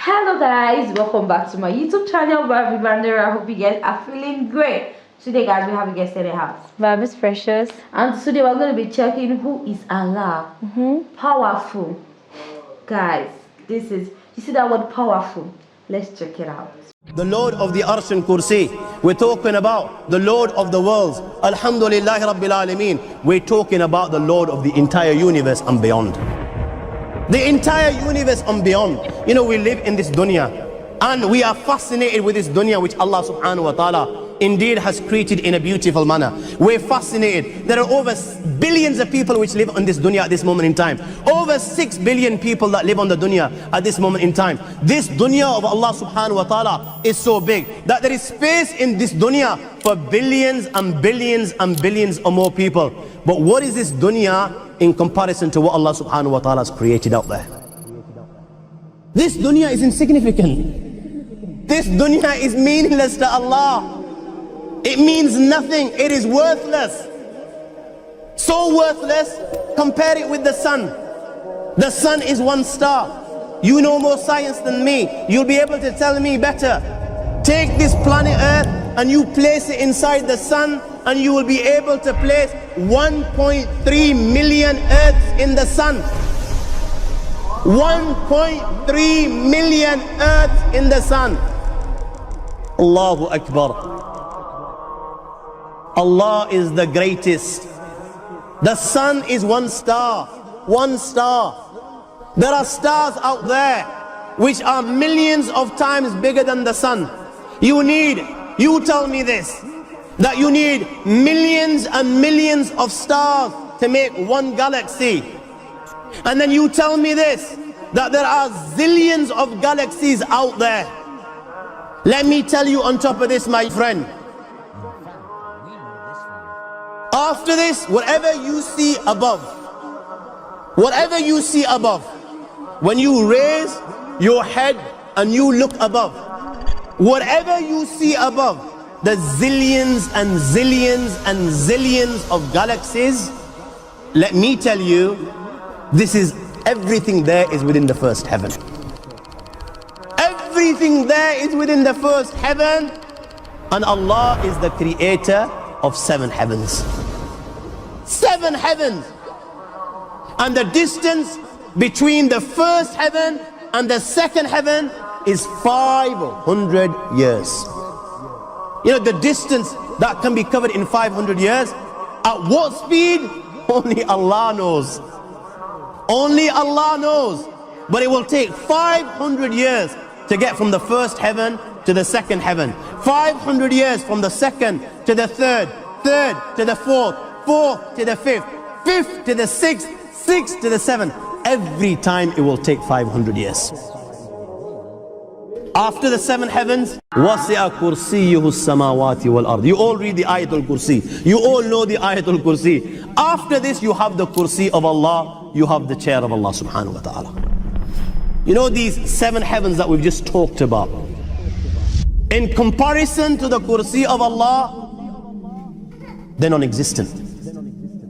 Hello guys, welcome back to my YouTube channel, Barbie Bandera. I hope you guys are feeling great. Today guys, we have a guest in the house. Barbie's precious. And today we're going to be checking who is Allah. Powerful. Guys, you see that word powerful? Let's check it out. The Lord of the Arsh and Kursi. We're talking about the Lord of the worlds. Alhamdulillah Rabbil Alameen. We're talking about the Lord of the entire universe and beyond. The entire universe and beyond. You know, we live in this dunya and we are fascinated with this dunya which Allah subhanahu wa ta'ala indeed has created in a beautiful manner. We're fascinated. There are over billions of people which live on this dunya at this moment in time. Over 6 billion people that live on the dunya at this moment in time. This dunya of Allah subhanahu wa ta'ala is so big that there is space in this dunya for billions and billions and billions or more people. But what is this dunya in comparison to what Allah subhanahu wa ta'ala has created out there? This dunya is insignificant. This dunya is meaningless to Allah. It means nothing. It is worthless. So worthless, compare it with the sun. The sun is one star. You know more science than me. You'll be able to tell me better. Take this planet Earth and you place it inside the sun, and you will be able to place 1.3 million Earths in the sun. 1.3 million Earths in the sun. Allahu Akbar. Allah is the greatest. The sun is one star. One star. There are stars out there which are millions of times bigger than the sun. You tell me this, that you need millions and millions of stars to make one galaxy. And then you tell me this, that there are zillions of galaxies out there. Let me tell you on top of this, my friend. After this, whatever you see above, when you raise your head and you look above, whatever you see above, the zillions and zillions and zillions of galaxies, let me tell you, everything there is within the first heaven. Everything there is within the first heaven, and Allah is the creator of 7 heavens. 7 heavens. And the distance between the first heaven and the second heaven is 500 years. You know, the distance that can be covered in 500 years, at what speed? Only Allah knows. Only Allah knows. But it will take 500 years to get from the first heaven to the second heaven. 500 years from the second to the third, third to the fourth, fourth to the fifth, fifth to the sixth, sixth to the seventh. Every time it will take 500 years. After the 7 heavens, وَسِعَ كُرْسِيُّهُ السَّمَاوَاتِ وَالْأَرْضِ. You all read the Ayatul Kursi. You all know the Ayatul Kursi. After this, you have the Kursi of Allah. You have the chair of Allah subhanahu wa ta'ala. You know these 7 heavens that we've just talked about, in comparison to the Kursi of Allah, they're non-existent.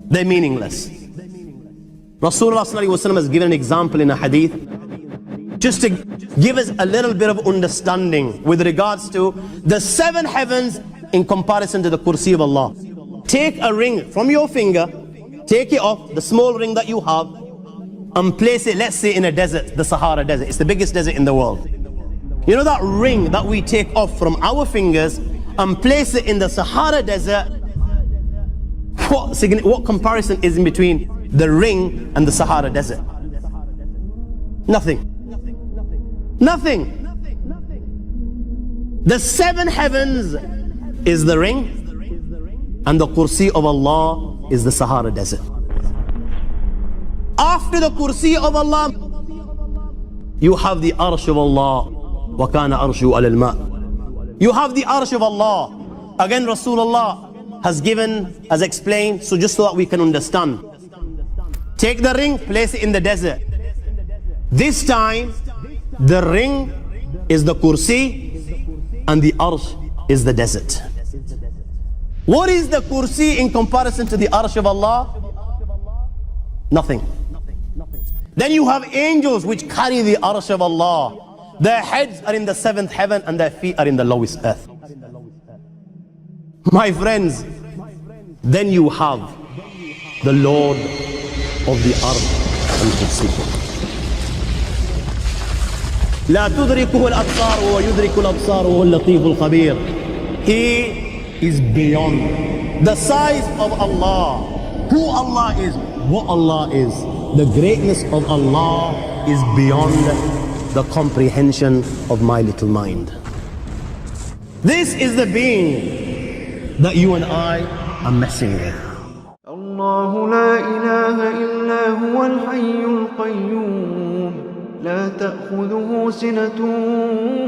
They're meaningless. Rasulullah sallallahu alaihi wasallam has given an example in a hadith, just to give us a little bit of understanding with regards to the 7 heavens in comparison to the Kursi of Allah. Take a ring from your finger, take it off, the small ring that you have, and place it, let's say, in a desert, the Sahara Desert. It's the biggest desert in the world. You know that ring that we take off from our fingers and place it in the Sahara Desert? What comparison is in between the ring and the Sahara Desert? Nothing. Nothing. The 7 heavens is the ring, and the Kursi of Allah is the Sahara Desert. After the Kursi of Allah, you have the Arsh of Allah. وَكَانَ أَرْشُهُ عَلَى الْمَاءِ. You have the Arsh of Allah. Again, Rasulullah has explained, so just so that we can understand. Take the ring, place it in the desert. This time, the ring is the Kursi and the Arsh is the desert. What is the Kursi in comparison to the Arsh of Allah? Nothing. Then you have angels which carry the Arsh of Allah. Their heads are in the 7th heaven and their feet are in the lowest earth. My friends, then you have the Lord of the earth and kursi. لا تدركه الأبصار وهو يدرك الأبصار وهو اللطيف الخبير. He is beyond the size of Allah, who Allah is, what Allah is. The greatness of Allah is beyond the comprehension of my little mind. This is the being that you and I are messing with. الله لا إله إلا هو الحي القيوم لا تأخذه سنة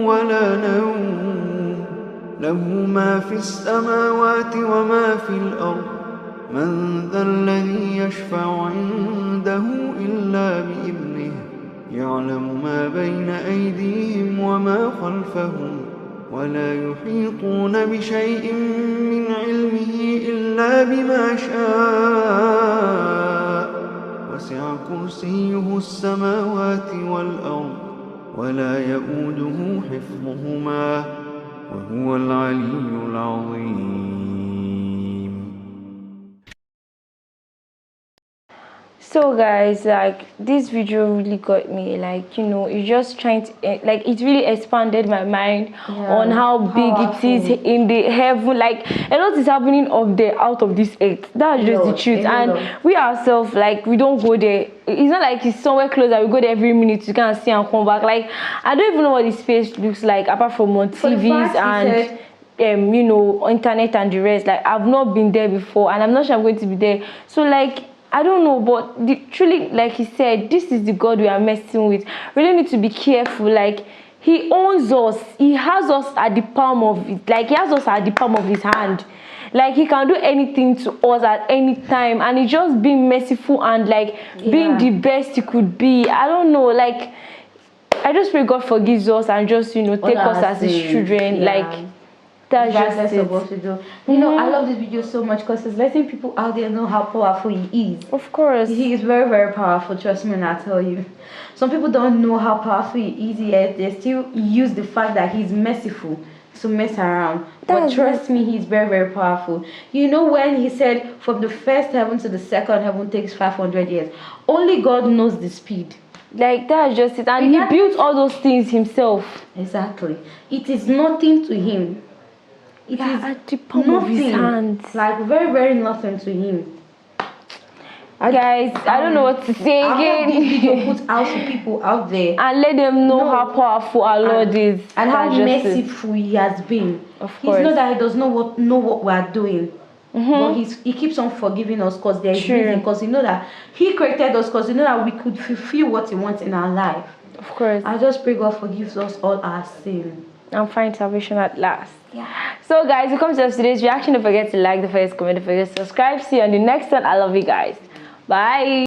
ولا نوم له ما في السماوات وما في الأرض من ذا الذي يشفع عنده إلا بإذنه يعلم ما بين أيديهم وما خلفهم ولا يحيطون بشيء من علمه إلا بما شاء وسع كرسيه السماوات والأرض ولا يؤوده حفظهما وهو العلي العظيم. So guys, like this video really got me, like, you know, it's just trying to like, it really expanded my mind on how big it is in the heaven. Like a lot is happening up there out of this earth. That's just the truth. And we ourselves, like, we don't go there. It's not like it's somewhere close that we go there every minute to kind of see and come back. Like, I don't even know what this space looks like apart from on TVs and you know, internet and the rest. Like, I've not been there before and I'm not sure I'm going to be there. So like, I don't know, but truly, like he said, this is the God we are messing with. We really need to be careful. Like, he owns us. He has us at the palm of it. Like, he has us at the palm of his hand. Like, he can do anything to us at any time. And he just being merciful and, like, being the best he could be. I don't know, like, I just pray God forgives us and just, you know, take us as his children. Like, that's just supposed to do. You know, I love this video so much because it's letting people out there know how powerful he is. Of course. He is very, very powerful. Trust me when I tell you. Some people don't know how powerful he is yet. They still use the fact that he's merciful to mess around. But trust me, he's very, very powerful. You know, when he said from the first heaven to the second heaven takes 500 years, only God knows the speed. Like, that's just it. And he built all those things himself. Exactly. It is nothing to him. It is at the palm of his hands. Like, very, very nothing to him. Guys, I don't know what to say again. I hope this video put out to people out there and let them know how powerful our Lord is and how merciful he has been. Of course. He's not that he does not know what we are doing. But he keeps on forgiving us because there is reason. Because you know that he created us because you know that we could fulfill what he wants in our life. Of course. I just pray God forgives us all our sin and find salvation at last. So guys, we come to today's reaction. Don't forget to like, don't forget to comment, don't forget to subscribe. See you on the next one. I love you guys. Bye.